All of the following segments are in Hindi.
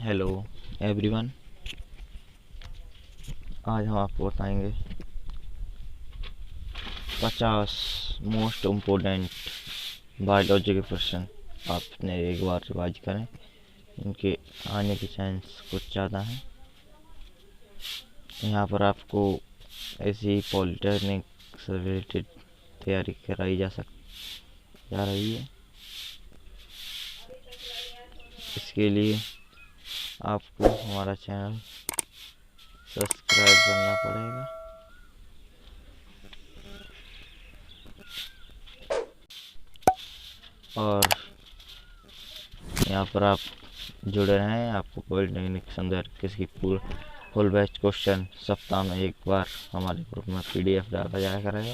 Hello everyone. आज हम आपको बताएंगे 50 मोस्ट इम्पोर्टेंट बायोलॉजी के प्रश्न। आपने एक बार रिवाइज करें, इनके आने के चांस कुछ ज़्यादा हैं। यहाँ पर आपको ऐसी पॉलिटेक्निक से रिलेटेड तैयारी कराई जा रही है। इसके लिए आपको हमारा चैनल सब्सक्राइब करना पड़ेगा और यहाँ पर आप जुड़े रहें। आपको पॉलिटेक्निक संदर्भ किसी फुल बैच क्वेश्चन सप्ताह में एक बार हमारे ग्रुप में PDF डाला जाया करेगा।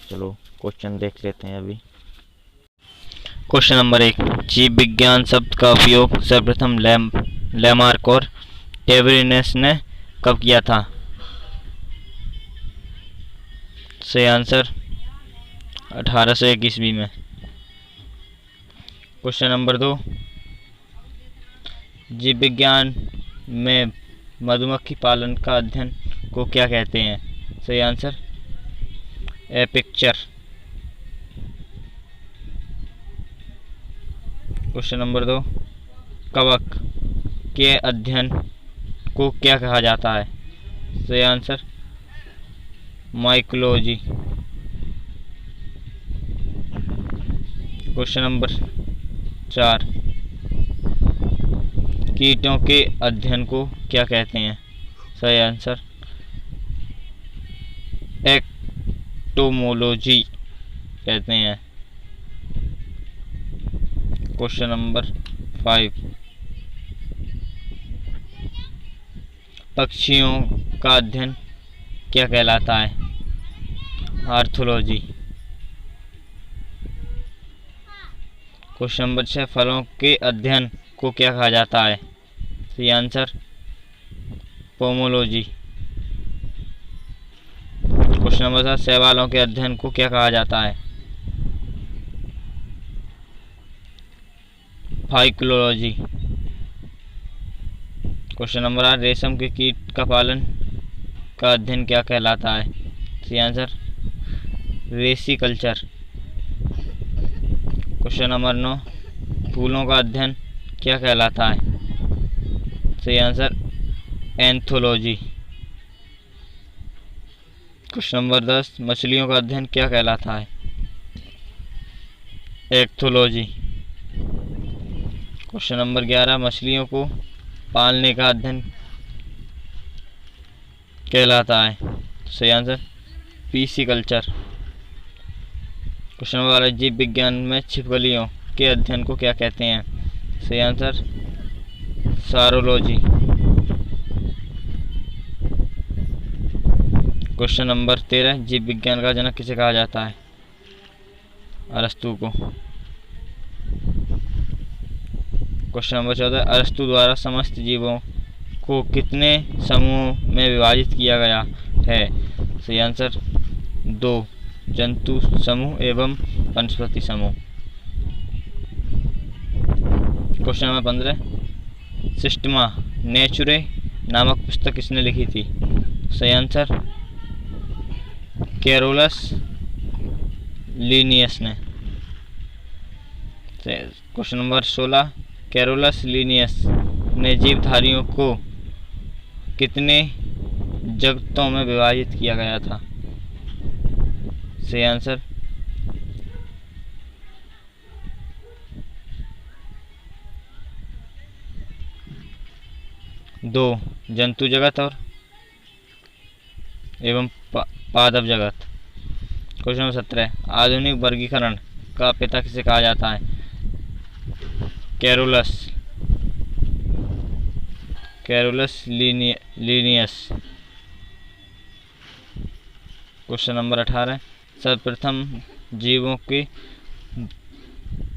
चलो क्वेश्चन देख लेते हैं अभी। क्वेश्चन नंबर 1, जीव विज्ञान शब्द का उपयोग सर्वप्रथम लैमार्क और टेबरिनस ने कब किया था? सही आंसर 1801 ईस्वी में। क्वेश्चन नंबर 2, जीव विज्ञान में मधुमक्खी पालन का अध्ययन को क्या कहते हैं? सही आंसर एपिकल्चर। क्वेश्चन नंबर 2, कवक के अध्ययन को क्या कहा जाता है? सही आंसर माइकोलॉजी। क्वेश्चन नंबर 4, कीटों के अध्ययन को क्या कहते हैं? सही आंसर एंटोमोलॉजी कहते हैं। क्वेश्चन नंबर 5, पक्षियों का अध्ययन क्या कहलाता है? आर्थोलॉजी। क्वेश्चन नंबर 6, फलों के अध्ययन को क्या कहा जाता है? सही आंसर पोमोलॉजी। क्वेश्चन नंबर 7, शैवालों के अध्ययन को क्या कहा जाता है? फाइकोलॉजी। क्वेश्चन नंबर 8, रेशम के कीट का पालन का अध्ययन क्या कहलाता है? सही आंसर रेसिकल्चर। क्वेश्चन नंबर 9, फूलों का अध्ययन क्या कहलाता है? सही आंसर एंथोलॉजी। क्वेश्चन नंबर 10, मछलियों का अध्ययन क्या कहलाता है? एक्थोलॉजी। क्वेश्चन नंबर 11, मछलियों को पालने का अध्ययन कहलाता है? सही आंसर पीसीकल्चर। क्वेश्चन नंबर 12, जीव विज्ञान में छिपकलियों के अध्ययन को क्या कहते हैं? सही आंसर सारोलॉजी। क्वेश्चन नंबर 13, जीव विज्ञान का जनक किसे कहा जाता है? अरस्तु को। क्वेश्चन नंबर 14, अरस्तु द्वारा समस्त जीवों को कितने समूहों में विभाजित किया गया है? सही आंसर 2, जंतु समूह एवं वनस्पति समूह। क्वेश्चन नंबर 15, सिस्टमा नेचुरे नामक पुस्तक किसने लिखी थी? सही आंसर कैरोलस लीनियस ने। क्वेश्चन नंबर 16, कैरोलस लीनियस ने जीवधारियों को कितने जगतों में विभाजित किया गया था? सही आंसर 2, जंतु जगत और एवं पादप जगत। क्वेश्चन नंबर 17, आधुनिक वर्गीकरण का पिता किसे कहा जाता है? Carolus Linnaeus. क्वेश्चन नंबर 18, सर्वप्रथम जीवों की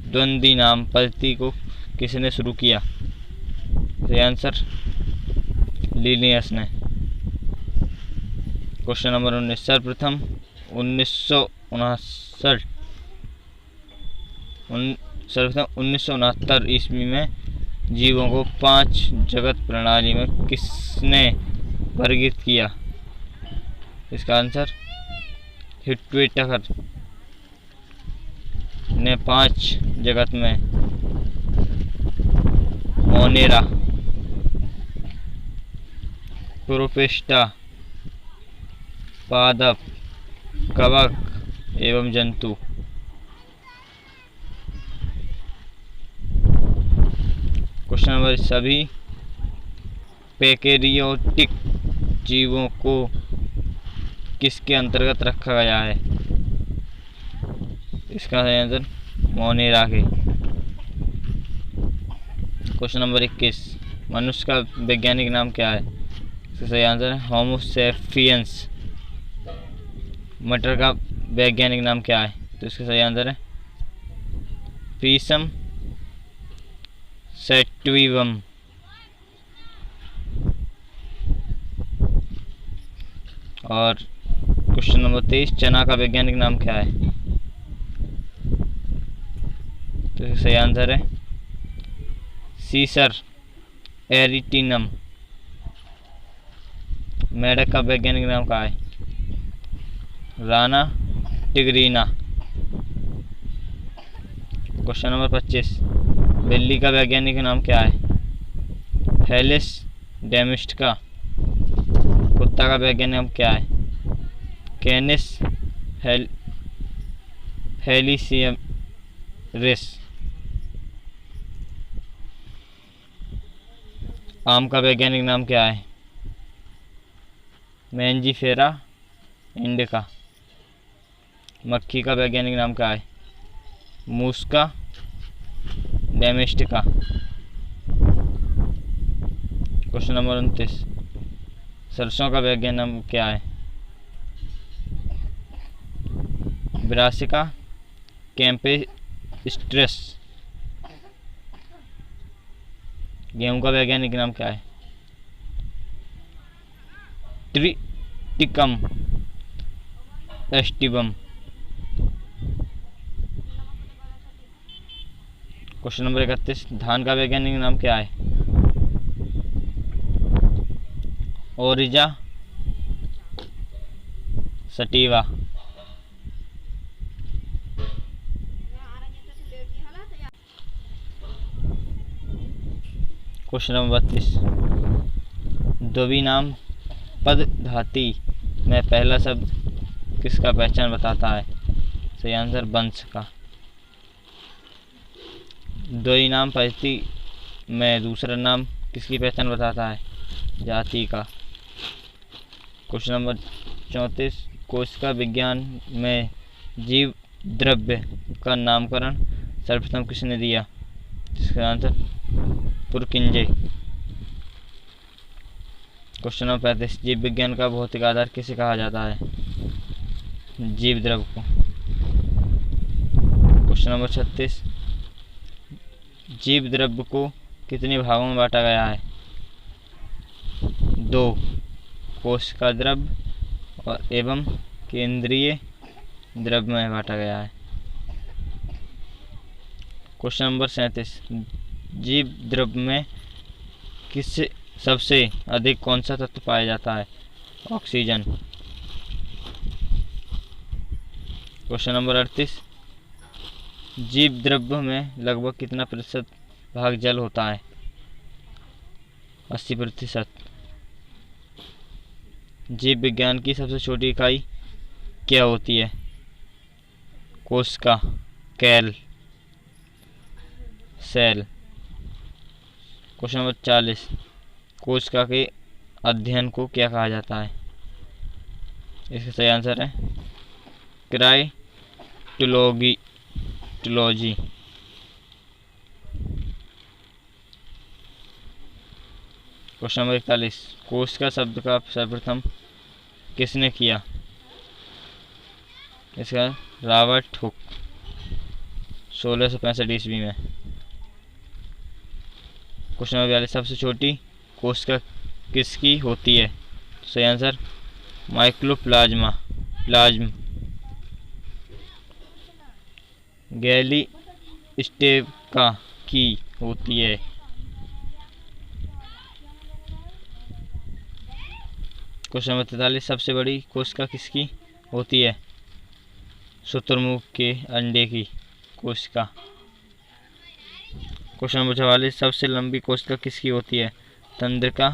द्वंद्वी नाम पद्धति को किसने शुरू किया? सही आंसर लीनियस ने। क्वेश्चन नंबर 19, सर्वप्रथम 1969 ईस्वी में जीवों को 5 जगत प्रणाली में किसने वर्गीकृत किया? इसका आंसर हिप्पीटकर ने 5 जगत में मोनेरा, प्रोटिस्टा, पादप, कवक एवं जंतु। क्वेश्चन नंबर, सभी प्रोकैरियोटिक जीवों को किसके अंतर्गत रखा गया है? इसका सही आंसर मोनेरा के। क्वेश्चन नंबर 21, मनुष्य का वैज्ञानिक नाम क्या है? इसका सही आंसर है होमो सैपियंस। मटर का वैज्ञानिक नाम क्या है? तो इसका सही आंसर है पीसम सैटिवम। और क्वेश्चन नंबर 23, चना का वैज्ञानिक नाम क्या है? तो इसका सही आंसर है सीसर एरिटिनम। मेढक का वैज्ञानिक नाम क्या है? राना टिग्रीना। क्वेश्चन नंबर 25, बिल्ली का वैज्ञानिक नाम क्या है? Felis domestica. कुत्ता का वैज्ञानिक नाम क्या है? कैनिस फेलिसियरिस। आम का वैज्ञानिक नाम क्या है? Mangifera indica. मक्खी का वैज्ञानिक नाम क्या है? मूस्का डोमेस्टिका। क्वेश्चन नंबर 29, सरसों का वैज्ञानिक नाम क्या है? Brassica campestris. गेहूं का वैज्ञानिक नाम क्या है? Triticum aestivum. क्वेश्चन नंबर 31, धान का वैज्ञानिक नाम क्या है? ओरिजा सटीवा। क्वेश्चन नंबर 32, द्विवी नाम पदधाती में पहला शब्द किसका पहचान बताता है? सही आंसर वंश का। द्विवी नाम पद्धति में दूसरा नाम किसकी पहचान बताता है? जाति का। क्वेश्चन नंबर 34, कोशिका विज्ञान में जीव द्रव्य का नामकरण सर्वप्रथम किसने दिया? जिसका आंसर पुरकिंजे। क्वेश्चन नंबर 35, जीव विज्ञान का भौतिक आधार किसे कहा जाता है? जीव द्रव्य को। क्वेश्चन नंबर 36, जीव द्रव्य को कितने भागों में बांटा गया है? 2, कोशिका द्रव्य और एवं केंद्रीय द्रव्य में बांटा गया है। क्वेश्चन नंबर 37, जीव द्रव्य में किससे सबसे अधिक कौन सा तत्व पाया जाता है? ऑक्सीजन। क्वेश्चन नंबर 38, जीव द्रव्य में लगभग कितना प्रतिशत भाग जल होता है? 80%। जीव विज्ञान की सबसे छोटी इकाई क्या होती है? कोशिका, कैल, सेल। क्वेश्चन नंबर 40, कोशिका के अध्ययन को क्या कहा जाता है? इसका सही आंसर है क्राइटोलॉजी। क्वेश्चन नंबर 41, कोशिका शब्द का सर्वप्रथम किसने किया? इसका रॉबर्ट हुक 1665 ईस्वी में। क्वेश्चन नंबर 42, सबसे छोटी कोशिका किसकी होती है? सही आंसर माइक्रोप्लाज्म। गैली स्टेका की होती है। क्वेश्चन नंबर 43, सबसे बड़ी कोशिका किसकी होती है? शुतुरमुर्ग के अंडे की कोशिका। क्वेश्चन नंबर 44, सबसे लंबी कोशिका किसकी होती है? तंत्रिका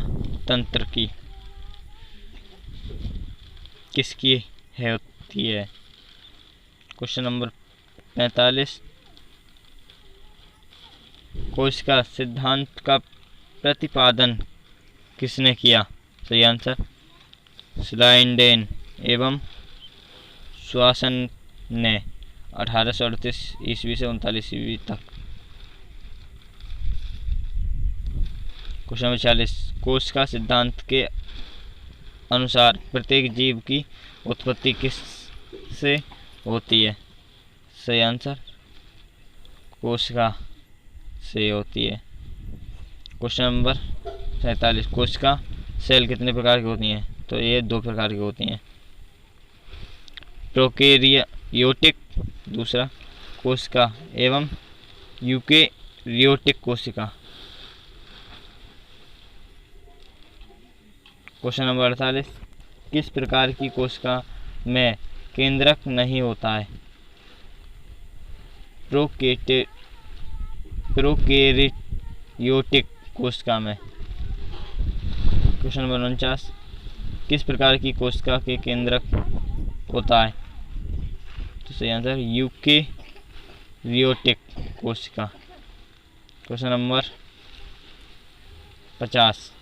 तंत्र की किसकी है होती है? क्वेश्चन नंबर 45, कोशिका सिद्धांत का प्रतिपादन किसने किया? सही आंसर स्लाइडेन एवं श्वासन ने 1838 ईस्वी से 39 ईस्वी तक। क्वेश्चन नंबर 46, कोशिका सिद्धांत के अनुसार प्रत्येक जीव की उत्पत्ति किस से होती है? सही आंसर कोशिका से होती है। क्वेश्चन नंबर 47, कोशिका सेल कितने प्रकार की होती हैं? तो ये 2 प्रकार की होती हैं, प्रोकैरियोटिक दूसरा कोशिका एवं यूकेरियोटिक कोशिका। क्वेश्चन नंबर 48, किस प्रकार की कोशिका में केंद्रक नहीं होता है? प्रोकैरियोटिक कोशिका में। क्वेश्चन नंबर 49, किस प्रकार की कोशिका के केंद्रक होता है? तो सही आंसर यूकेरियोटिक कोशिका। क्वेश्चन नंबर 50,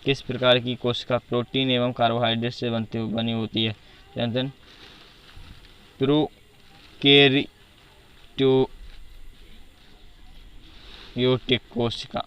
किस प्रकार की कोशिका प्रोटीन एवं कार्बोहाइड्रेट से बनी होती है? प्रोकैरियोटिक कोशिका।